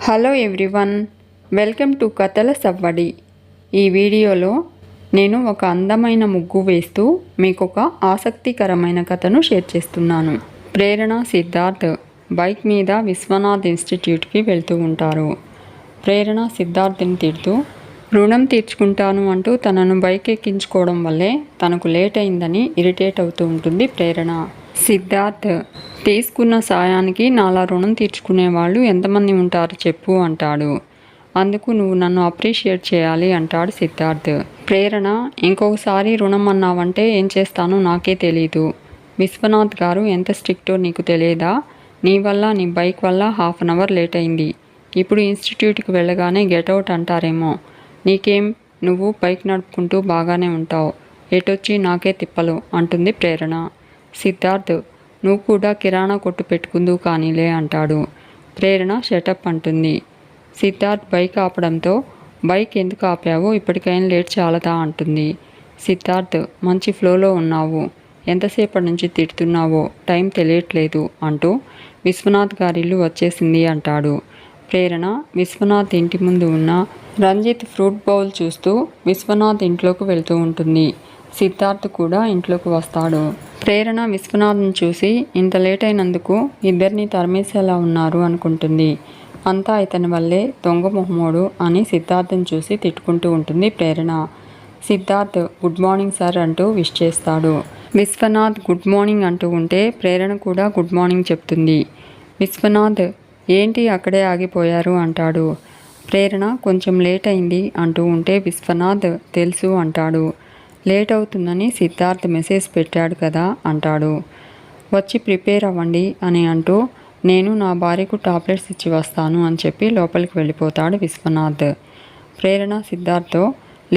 Hello everyone, welcome to కథల సవ్వడి. ఈ వీడియోలో నేను ఒక అందమైన ముగ్గు వేస్తూ మీకు ఒక ఆసక్తికరమైన కథను షేర్ చేస్తున్నాను. ప్రేరణ సిద్ధార్థ్ బైక్ మీద విశ్వనాథ్ ఇన్స్టిట్యూట్కి వెళ్తూ ఉంటారు. ప్రేరణ సిద్ధార్థ్ని తిడుతూ రుణం తీర్చుకుంటాను అంటూ తనను బైక్ ఎక్కించుకోవడం వల్లే తనకు లేట్ అయిందని ఇరిటేట్ అవుతూ ఉంటుంది ప్రేరణ. సిద్ధార్థ్, తీసుకున్న సాయానికి నాలా రుణం తీర్చుకునే వాళ్ళు ఎంతమంది ఉంటారు చెప్పు అంటాడు. అందుకు నువ్వు నన్ను అప్రిషియేట్ చేయాలి అంటాడు సిద్ధార్థ్. ప్రేరణ, ఇంకొకసారి రుణం అన్నావంటే ఏం చేస్తానో నాకే తెలీదు. విశ్వనాథ్ గారు ఎంత స్ట్రిక్టో నీకు తెలియదా? నీ వల్ల నీ బైక్ వల్ల ½ అన్ అవర్ లేట్ అయింది. ఇప్పుడు ఇన్స్టిట్యూట్కి వెళ్ళగానే గెట్అవుట్ అంటారేమో. నీకేం, నువ్వు బైక్ నడుపుకుంటూ బాగానే ఉంటావు, ఎటొచ్చి నాకే తిప్పలు అంటుంది ప్రేరణ. సిద్ధార్థ్, నువ్వు కూడా కిరాణా కొట్టు పెట్టుకుందువు కానీలే అంటాడు. ప్రేరణ షటప్ అంటుంది. సిద్ధార్థ్ బైక్ ఆపడంతో బైక్ ఎందుకు ఆపావు, ఇప్పటికైనా లేట్ చాలదా అంటుంది. సిద్ధార్థ్, మంచి ఫ్లోలో ఉన్నావు, ఎంతసేపటి నుంచి తిడుతున్నావో టైం తెలియట్లేదు అంటూ విశ్వనాథ్ గారి ఇల్లు వచ్చేసింది అంటాడు. ప్రేరణ విశ్వనాథ్ ఇంటి ముందు ఉన్న రంజిత్ ఫ్రూట్ బౌల్ చూస్తూ విశ్వనాథ్ ఇంట్లోకి వెళ్తూ ఉంటుంది. సిద్ధార్థ్ కూడా ఇంట్లోకి వస్తాడు. ప్రేరణ విశ్వనాథ్ని చూసి ఇంత లేట్ అయినందుకు ఇద్దరిని తరిమేసేలా ఉన్నారు అనుకుంటుంది. అంతా ఇతని వల్లే, దొంగ మొహమోడు అని సిద్ధార్థ్ని చూసి తిట్టుకుంటూ ఉంటుంది ప్రేరణ. సిద్ధార్థ్ గుడ్ మార్నింగ్ సార్ అంటూ విష్ చేస్తాడు. విశ్వనాథ్ గుడ్ మార్నింగ్ అంటూ ఉంటే ప్రేరణ కూడా గుడ్ మార్నింగ్ చెప్తుంది. విశ్వనాథ్, ఏంటి అక్కడే ఆగిపోయారు అంటాడు. ప్రేరణ కొంచెం లేట్ అయింది అంటూ ఉంటే విశ్వనాథ్ తెలుసు అంటాడు. లేట్ అవుతుందని సిద్ధార్థ్ మెసేజ్ పెట్టాడు కదా అంటాడు. వచ్చి ప్రిపేర్ అవ్వండి అని అంటూ నేను నా భార్యకు టాబ్లెట్స్ ఇచ్చి వస్తాను అని చెప్పి లోపలికి వెళ్ళిపోతాడు విశ్వనాథ్. ప్రేరణ సిద్ధార్థ్తో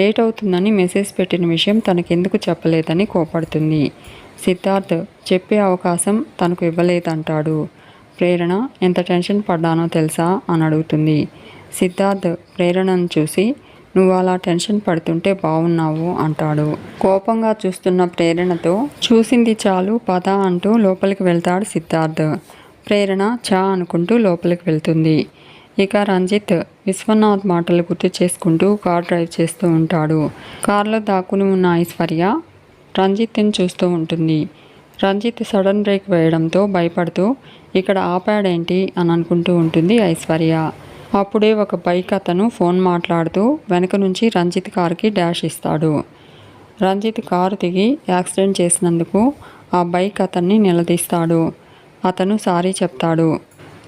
లేట్ అవుతుందని మెసేజ్ పెట్టిన విషయం తనకెందుకు చెప్పలేదని కోపడుతుంది. సిద్ధార్థ్ చెప్పే అవకాశం తనకు ఇవ్వలేదంటాడు. ప్రేరణ ఎంత టెన్షన్ పడ్డానో తెలుసా అని అడుగుతుంది. సిద్ధార్థ్ ప్రేరణను చూసి నువ్వు అలా టెన్షన్ పడుతుంటే బాగున్నావు అంటాడు. కోపంగా చూస్తున్న ప్రేరణతో చూసింది చాలు పద అంటూ లోపలికి వెళ్తాడు సిద్ధార్థ్. ప్రేరణ చా అనుకుంటూ లోపలికి వెళ్తుంది. ఇక రంజిత్ విశ్వనాథ్ మాటలు గుర్తు చేసుకుంటూ కార్ డ్రైవ్ చేస్తూ ఉంటాడు. కార్లో దాక్కుని ఉన్న ఐశ్వర్య రంజిత్ని చూస్తూ ఉంటుంది. రంజిత్ సడన్ బ్రేక్ వేయడంతో భయపడుతూ ఇక్కడ ఆపాడేంటి అని అనుకుంటూ ఉంటుంది ఐశ్వర్య. అప్పుడే ఒక బైక్ అతను ఫోన్ మాట్లాడుతూ వెనక నుంచి రంజిత్ కారుకి డాష్ ఇస్తాడు. రంజిత్ కారు దిగి యాక్సిడెంట్ చేసినందుకు ఆ బైక్ అతన్ని నిలదీస్తాడు. అతను సారీ చెప్తాడు.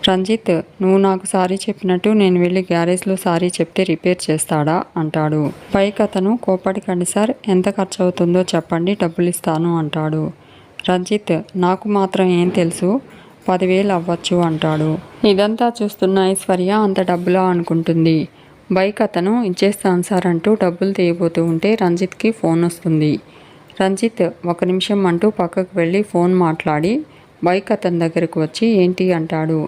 రంజిత్, నువ్వు నాకు సారీ చెప్పినట్టు నేను వెళ్ళి గ్యారేజ్లో సారీ చెప్తే రిపేర్ చేస్తాడా అంటాడు. బైక్ అతను కోపడికండి సార్, ఎంత ఖర్చు అవుతుందో చెప్పండి, డబ్బులు ఇస్తాను అంటాడు. రంజిత్, నాకు మాత్రం ఏం తెలుసు, 10,000 అవ్వచ్చు అంటాడు. ఇదంతా చూస్తున్న ఐశ్వర్య అంత డబ్బులా అనుకుంటుంది. బైక్ అతను ఇచ్చేస్తాను సార్ అంటూ డబ్బులు తీయబోతూ ఉంటే రంజిత్కి ఫోన్ వస్తుంది. రంజిత్ 1 నిమిషం అంటూ పక్కకు వెళ్ళి ఫోన్ మాట్లాడి బైక్ అతని దగ్గరకు వచ్చి ఏంటి అంటాడు.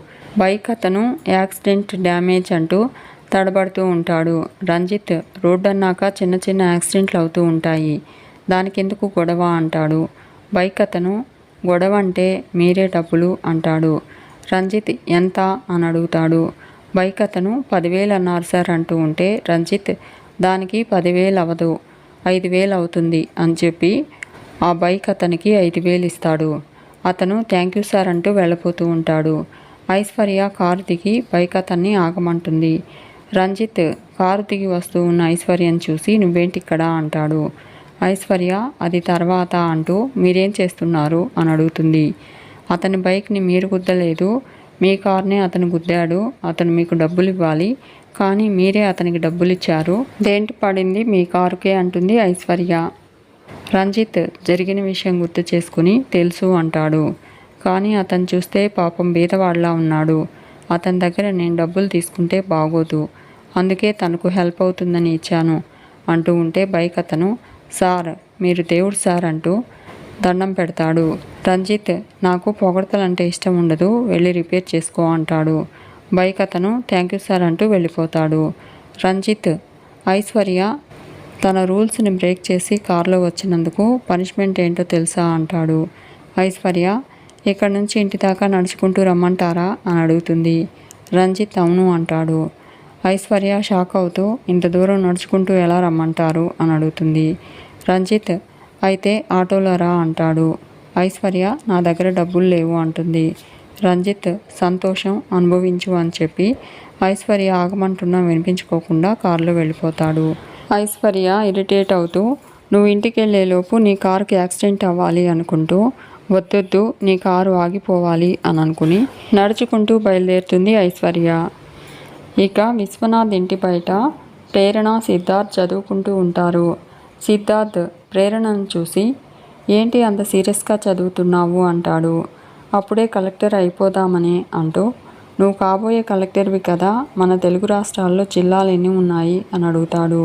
బైక్ అతను యాక్సిడెంట్ డ్యామేజ్ అంటూ తడబడుతూ ఉంటాడు. రంజిత్, రోడ్డు అన్నాక చిన్న చిన్న యాక్సిడెంట్లు అవుతూ ఉంటాయి, దానికెందుకు గొడవ అంటాడు. బైక్ అతను గొడవ అంటే మీరే డబ్బులు అంటాడు. రంజిత్ ఎంత అని అడుగుతాడు. బైక్ అతను 10,000 అన్నారు సార్ అంటూ ఉంటే రంజిత్ దానికి 10,000 అవ్వదు, 5,000 అవుతుంది అని చెప్పి ఆ బైక్ అతనికి 5,000 ఇస్తాడు. అతను థ్యాంక్ యూ సార్ అంటూ వెళ్ళిపోతూ ఉంటాడు. ఐశ్వర్య కారు దిగి బైక్ అతన్ని ఆగమంటుంది. రంజిత్ కారు దిగి వస్తూ ఉన్న ఐశ్వర్యను చూసి నువ్వేంటి ఇక్కడ అంటాడు. ఐశ్వర్య అది తర్వాత అంటూ మీరేం చేస్తున్నారు అని అడుగుతుంది. అతని బైక్ని మీరు గుద్దలేదు, మీ కార్నే అతను గుద్దాడు, అతను మీకు డబ్బులు ఇవ్వాలి, కానీ మీరే అతనికి డబ్బులు ఇచ్చారు, దేంటి పడింది మీ కారుకే అంటుంది ఐశ్వర్య. రంజిత్ జరిగిన విషయం గుర్తు చేసుకుని తెలుసు అంటాడు. కానీ అతను చూస్తే పాపం బీదవాళ్లా ఉన్నాడు, అతని దగ్గర నేను డబ్బులు తీసుకుంటే బాగోదు, అందుకే తనకు హెల్ప్ అవుతుందని ఇచ్చాను అంటూ ఉంటే బైక్ అతను సార్ మీరు దేవుడు సార్ అంటూ దండం పెడతాడు. రంజిత్, నాకు పొగడతలంటే ఇష్టం ఉండదు, వెళ్ళి రిపేర్ చేసుకో అంటాడు. బైక్ అతను థ్యాంక్ యూ సార్ అంటూ వెళ్ళిపోతాడు. రంజిత్, ఐశ్వర్య తన రూల్స్ని బ్రేక్ చేసి కారులో వచ్చినందుకు పనిష్మెంట్ ఏంటో తెలుసా అంటాడు. ఐశ్వర్య, ఇక్కడ నుంచి ఇంటి దాకా నడుచుకుంటూ రమ్మంటారా అని అడుగుతుంది. రంజిత్ అవును అంటాడు. ఐశ్వర్య షాక్ అవుతూ ఇంత దూరం నడుచుకుంటూ ఎలా రమ్మంటారు అని అడుగుతుంది. రంజిత్ అయితే ఆటోలో రా అంటాడు. ఐశ్వర్య నా దగ్గర డబ్బులు లేవు అంటుంది. రంజిత్ సంతోషం అనుభవించు అని చెప్పి ఐశ్వర్య ఆగమంటున్నా వినిపించుకోకుండా కారులో వెళ్ళిపోతాడు. ఐశ్వర్య ఇరిటేట్ అవుతూ నువ్వు ఇంటికి వెళ్ళేలోపు నీ కారుకి యాక్సిడెంట్ అవ్వాలి అనుకుంటూ వద్దొద్దు నీ కారు ఆగిపోవాలి అని అనుకుని నడుచుకుంటూ బయలుదేరుతుంది ఐశ్వర్య. ఇక విశ్వనాథ్ ఇంటి బయట ప్రేరణ సిద్ధార్థ్ చదువుకుంటూ ఉంటారు. సిద్ధార్థ్ ప్రేరణను చూసి ఏంటి అంత సీరియస్గా చదువుతున్నావు అంటాడు. అప్పుడే కలెక్టర్ అయిపోదామని అంటూ నువ్వు కాబోయే కలెక్టర్వి కదా, మన తెలుగు రాష్ట్రాల్లో జిల్లాలు ఎన్ని ఉన్నాయి అని అడుగుతాడు.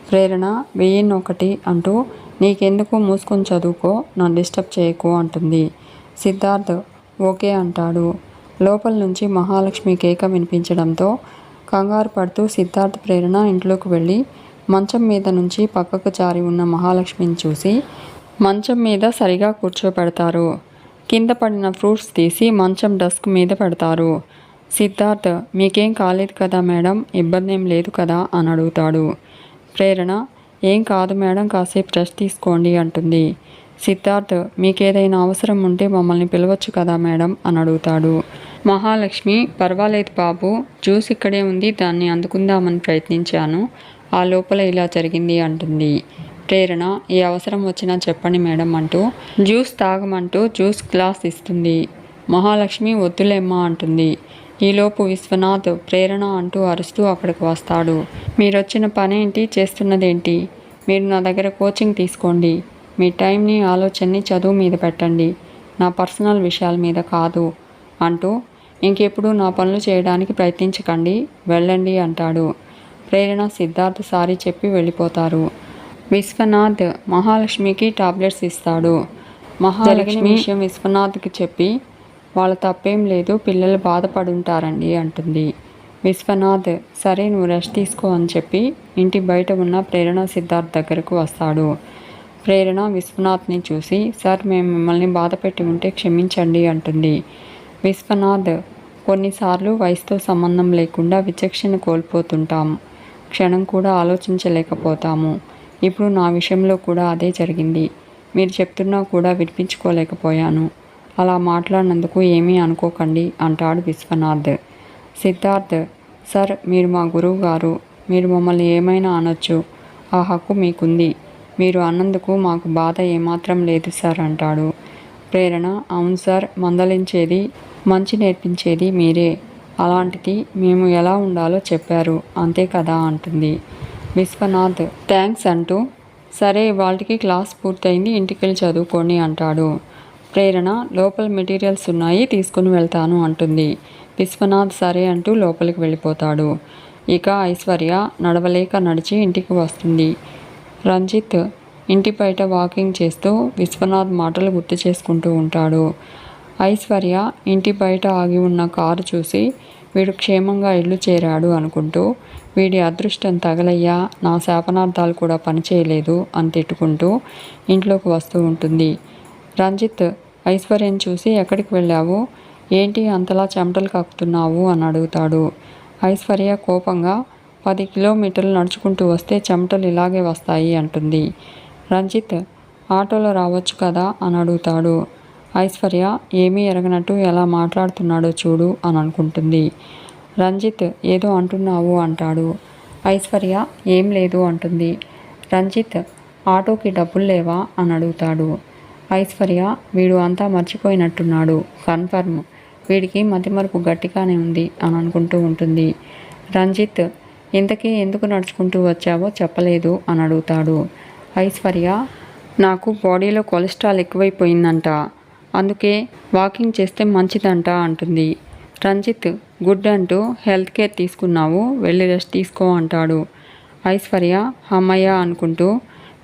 ప్రేరణ 1001 అంటూ నీకెందుకు మూసుకొని చదువుకో, నన్ను డిస్టర్బ్ చేయకు అంటుంది. సిద్ధార్థ్ ఓకే అంటాడు. లోపల నుంచి మహాలక్ష్మి కేక వినిపించడంతో కంగారు పడుతూ సిద్ధార్థ్ ప్రేరణ ఇంట్లోకి వెళ్ళి మంచం మీద నుంచి పక్కకు జారి ఉన్న మహాలక్ష్మిని చూసి మంచం మీద సరిగా కూర్చోపెడతారు. కింద పడిన ఫ్రూట్స్ తీసి మంచం డస్క్ మీద పెడతారు. సిద్ధార్థ్ మీకేం కాలేదు కదా మేడం, ఇబ్బంది ఏం లేదు కదా అని అడుగుతాడు. ప్రేరణ ఏం కాదు మేడం, కాసేపు రెస్ట్ తీసుకోండి అంటుంది. సిద్ధార్థ్ మీకేదైనా అవసరం ఉంటే మమ్మల్ని పిలవచ్చు కదా మేడం అని అడుగుతాడు. మహాలక్ష్మి పర్వాలేదు బాబు, జ్యూస్ ఇక్కడే ఉంది, దాన్ని అందుకుందామని ప్రయత్నించాను, ఆ లోపల ఇలా జరిగింది అంటుంది. ప్రేరణ ఏ అవసరం వచ్చినా చెప్పండి మేడం అంటూ జ్యూస్ తాగమంటూ జ్యూస్ గ్లాస్ ఇస్తుంది. మహాలక్ష్మి వద్దులేమ్మా అంటుంది. ఈలోపు విశ్వనాథ్ ప్రేరణ అంటూ అరుస్తూ అక్కడికి వస్తాడు. మీరొచ్చిన పనేంటి, చేస్తున్నదేంటి, మీరు నా దగ్గర కోచింగ్ తీసుకోండి, మీ టైంని ఆలోచనని చదువు మీద పెట్టండి, నా పర్సనల్ విషయాల మీద కాదు అంటూ ఇంకెప్పుడు నా పనులు చేయడానికి ప్రయత్నించకండి, వెళ్ళండి అంటాడు. ప్రేరణ సిద్ధార్థ్ సారీ చెప్పి వెళ్ళిపోతారు. విశ్వనాథ్ మహాలక్ష్మికి టాబ్లెట్స్ ఇస్తాడు. మహాలక్ష్మి విషయం విశ్వనాథ్కి చెప్పి వాళ్ళ తప్పేం లేదు, పిల్లలు బాధపడుంటారండి అంటుంది. విశ్వనాథ్ సరే నువ్వు రెస్ట్ తీసుకో అని చెప్పి ఇంటి బయట ఉన్న ప్రేరణ సిద్ధార్థ్ దగ్గరకు వస్తాడు. ప్రేరణ విశ్వనాథ్ని చూసి సార్ మేము మిమ్మల్ని బాధ పెట్టి ఉంటే క్షమించండి అంటుంది. విశ్వనాథ్ కొన్నిసార్లు వయసుతో సంబంధం లేకుండా విచక్షణ కోల్పోతుంటాం, క్షణం కూడా ఆలోచించలేకపోతాము. ఇప్పుడు నా విషయంలో కూడా అదే జరిగింది, మీరు చెప్తున్నా కూడా వినిపించుకోలేకపోయాను, అలా మాట్లాడినందుకు ఏమీ అనుకోకండి అంటాడు విశ్వనాథ్. సిద్ధార్థ్ సార్ మీరు మా గురువు గారు, మీరు మమ్మల్ని ఏమైనా అనొచ్చు, ఆ హక్కు మీకుంది, మీరు అన్నందుకు మాకు బాధ ఏమాత్రం లేదు సార్ అంటాడు. ప్రేరణ అవును సార్, మందలించేది మంచి నేర్పించేది మీరే, అలాంటిది మేము ఎలా ఉండాలో చెప్పారు అంతే కదా అంటుంది. విశ్వనాథ్ థ్యాంక్స్ అంటూ సరే ఇవాళకి క్లాస్ పూర్తయింది, ఇంటికెళ్ళి చదువుకోండి అంటాడు. ప్రేరణ లోపల మెటీరియల్స్ ఉన్నాయి తీసుకుని వెళ్తాను అంటుంది. విశ్వనాథ్ సరే అంటూ లోపలికి వెళ్ళిపోతాడు. ఇక ఐశ్వర్య నడవలేక నడిచి ఇంటికి వస్తుంది. రంజిత్ ఇంటి బయట వాకింగ్ చేస్తూ విశ్వనాథ్ మాటలు గుర్తు చేసుకుంటూ ఉంటాడు. ఐశ్వర్య ఇంటి బయట ఆగి ఉన్న కారు చూసి వీడు క్షేమంగా ఇల్లు చేరాడు అనుకుంటూ వీడి అదృష్టం తగలయ్యా, నా శాపనార్థాలు కూడా పనిచేయలేదు అని తిట్టుకుంటూ ఇంట్లోకి వస్తూ ఉంటుంది. రంజిత్ ఐశ్వర్యను చూసి ఎక్కడికి వెళ్ళావు, ఏంటి అంతలా చెమటలు కక్కుతున్నావు అని అడుగుతాడు. ఐశ్వర్య కోపంగా 10 కిలోమీటర్లు నడుచుకుంటూ వస్తే చెమటలు ఇలాగే వస్తాయి అంటుంది. రంజిత్ ఆటోలో రావచ్చు కదా అని అడుగుతాడు. ఐశ్వర్య ఏమీ ఎరగనట్టు ఎలా మాట్లాడుతున్నాడో చూడు అని అనుకుంటుంది. రంజిత్ ఏదో అంటున్నావు అంటాడు. ఐశ్వర్య ఏం లేదు అంటుంది. రంజిత్ ఆటోకి డబ్బులు లేవా అని అడుగుతాడు. ఐశ్వర్య వీడు అంతా మర్చిపోయినట్టున్నాడు, కన్ఫర్మ్, వీడికి మతిమరుపు గట్టిగానే ఉంది అని అనుకుంటూ ఉంటుంది. రంజిత్ ఇంతకీ ఎందుకు నడుచుకుంటూ వచ్చావో చెప్పలేదు అని అడుగుతాడు. ఐశ్వర్య నాకు బాడీలో కొలెస్ట్రాల్ ఎక్కువైపోయిందంట, అందుకే వాకింగ్ చేస్తే మంచిదంట అంటుంది. రంజిత్ గుడ్ అంటూ హెల్త్ కేర్ తీసుకున్నావు, వెళ్ళి రెస్ట్ తీసుకో అంటాడు. ఐశ్వర్య అమ్మయ్య అనుకుంటూ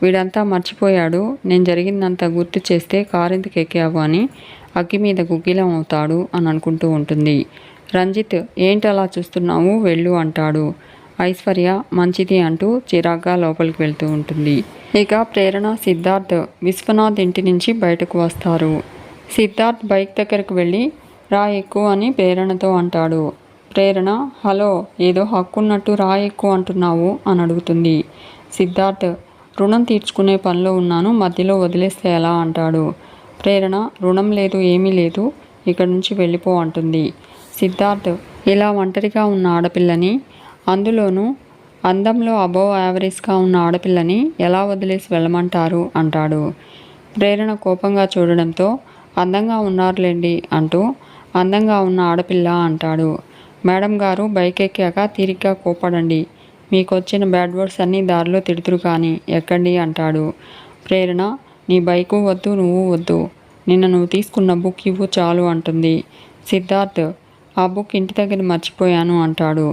వీడంతా మర్చిపోయాడు, నేను జరిగిందంతా గుర్తు చేస్తే కారెందుకు ఎక్కావు అని అగ్గి మీద గుగ్గిలం అవుతాడు అని అనుకుంటూ ఉంటుంది. రంజిత్ ఏంటి అలా చూస్తున్నావు, వెళ్ళు అంటాడు. ఐశ్వర్య మంచిది అంటూ చిరాగ్గా లోపలికి వెళ్తూ ఉంటుంది. ఇక ప్రేరణ సిద్ధార్థ్ విశ్వనాథ్ ఇంటి నుంచి బయటకు వస్తారు. సిద్ధార్థ్ బైక్ దగ్గరకు వెళ్ళి రా ఎక్కువ అని ప్రేరణతో అంటాడు. ప్రేరణ హలో ఏదో హక్కున్నట్టు రా ఎక్కువ అంటున్నావు అని అడుగుతుంది. సిద్ధార్థ్ రుణం తీర్చుకునే పనిలో ఉన్నాను, మధ్యలో వదిలేస్తే ఎలా అంటాడు. ప్రేరణ రుణం లేదు ఏమీ లేదు, ఇక్కడి నుంచి వెళ్ళిపో అంటుంది. సిద్ధార్థ్ ఇలా ఒంటరిగా ఉన్న ఆడపిల్లని, అందులోనూ అందంలో అబోవ్ యావరేజ్గా ఉన్న ఆడపిల్లని ఎలా వదిలేసి వెళ్ళమంటారు అంటాడు. ప్రేరణ కోపంగా చూడడంతో అందంగా ఉన్నారులేండి అంటూ అందంగా ఉన్న ఆడపిల్ల అంటాడు. మేడం గారు బైక్ ఎక్కాక తీరిగ్గా కోపడండి, మీకు వచ్చిన బ్యాడ్ వర్డ్స్ అన్నీ దారిలో తిడుతురు కానీ ఎక్కండి అంటాడు. ప్రేరణ నీ బైకు వద్దు, నువ్వు వద్దు, నిన్న నువ్వు తీసుకున్న బుక్ ఇవ్వు చాలు అంటుంది. సిద్ధార్థ్ ఆ బుక్ ఇంటి దగ్గర మర్చిపోయాను అంటాడు.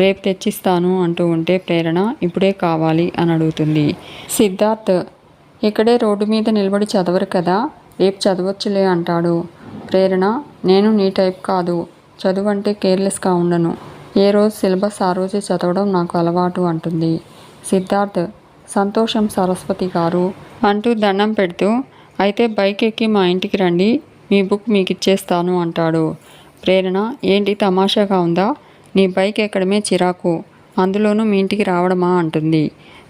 రేపు తెచ్చిస్తాను అంటూ ఉంటే ప్రేరణ ఇప్పుడే కావాలి అని అడుగుతుంది. సిద్ధార్థ్ ఇక్కడే రోడ్డు మీద నిలబడి చదవరు కదా, రేపు చదవచ్చులే అంటాడు. ప్రేరణ నేను నీ టైప్ కాదు, చదువు అంటే కేర్లెస్గా ఉండను, ఏ రోజు సిలబస్ ఆ రోజే చదవడం నాకు అలవాటు అంటుంది. సిద్ధార్థ్ సంతోషం సరస్వతి గారు అంటూ దండం పెడుతూ అయితే బైక్ ఎక్కి మా ఇంటికి రండి, మీ బుక్ మీకు ఇచ్చేస్తాను అంటాడు. ప్రేరణ ఏంటి తమాషాగా ఉందా, నీ బైక్ ఎక్కడమే చిరాకు, అందులోనూ మీ ఇంటికి రావడమా అంటుంది.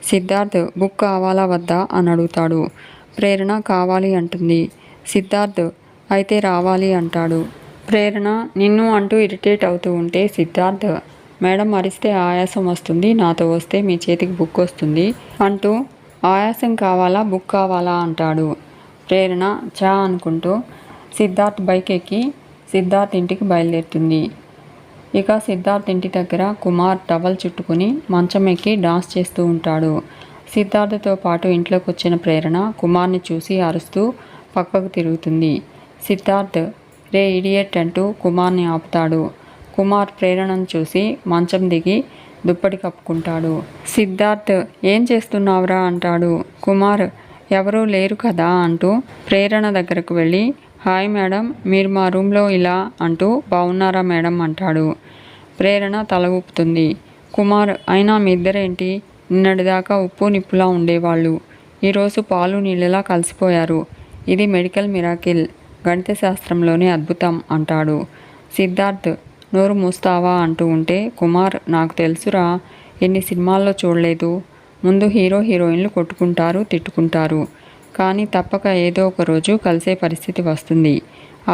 సిద్ధార్థ్ బుక్ కావాలా వద్దా అని అడుగుతాడు. ప్రేరణ కావాలి అంటుంది. సిద్ధార్థ్ అయితే రావాలి అంటాడు. ప్రేరణ నిన్ను అంటూ ఇరిటేట్ అవుతూ ఉంటే సిద్ధార్థ్ మేడం అరిస్తే ఆయాసం వస్తుంది, నాతో వస్తే మీ చేతికి బుక్ వస్తుంది అంటూ ఆయాసం కావాలా బుక్ కావాలా అంటాడు. ప్రేరణ చా అనుకుంటూ సిద్ధార్థ్ బైక్ ఎక్కి సిద్ధార్థ్ ఇంటికి బయలుదేరుతుంది. ఇక సిద్ధార్థ్ ఇంటి దగ్గర కుమార్ టవల్ చుట్టుకుని మంచం ఎక్కి డాన్స్ చేస్తూ ఉంటాడు. సిద్ధార్థ్తో పాటు ఇంట్లోకి వచ్చిన ప్రేరణ కుమార్ని చూసి అరుస్తూ పక్కకు తిరుగుతుంది. సిద్ధార్థ్ రే ఇడియట్ అంటూ కుమార్ని ఆపుతాడు. కుమార్ ప్రేరణను చూసి మంచం దిగి దుప్పటి కప్పుకుంటాడు. సిద్ధార్థ్ ఏం చేస్తున్నావురా అంటాడు. కుమార్ ఎవరూ లేరు కదా అంటూ ప్రేరణ దగ్గరకు వెళ్ళి హాయ్ మేడం, మీరు మా రూమ్లో ఇలా అంటూ బాగున్నారా మేడం అంటాడు. ప్రేరణ తల ఊపుతుంది. కుమార్ అయినా మీ ఇద్దరేంటి, నిన్నటిదాకా ఉప్పు నిప్పులా ఉండేవాళ్ళు, ఈరోజు పాలు నీళ్ళలా కలిసిపోయారు, ఇది మెడికల్ మిరాకిల్, గణిత శాస్త్రంలోనే అద్భుతం అంటాడు. సిద్ధార్థ్ నోరు మూస్తావా అంటూ ఉంటే కుమార్ నాకు తెలుసురా, ఎన్ని సినిమాల్లో చూడలేదు, ముందు హీరో హీరోయిన్లు కొట్టుకుంటారు తిట్టుకుంటారు, కానీ తప్పక ఏదో ఒక రోజు కలిసే పరిస్థితి వస్తుంది,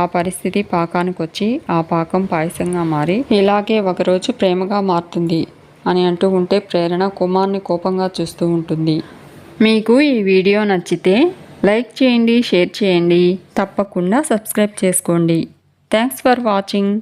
ఆ పరిస్థితి పాకానికి వచ్చి ఆ పాకం పాయసంగా మారి ఇలాగే ఒకరోజు ప్రేమగా మారుతుంది అని అంటూ ఉంటే ప్రేరణ కుమార్ని కోపంగా చూస్తూ ఉంటుంది. మీకు ఈ వీడియో నచ్చితే లైక్ చేయండి, షేర్ చేయండి, తప్పకుండా సబ్స్క్రైబ్ చేసుకోండి. Thanks for watching.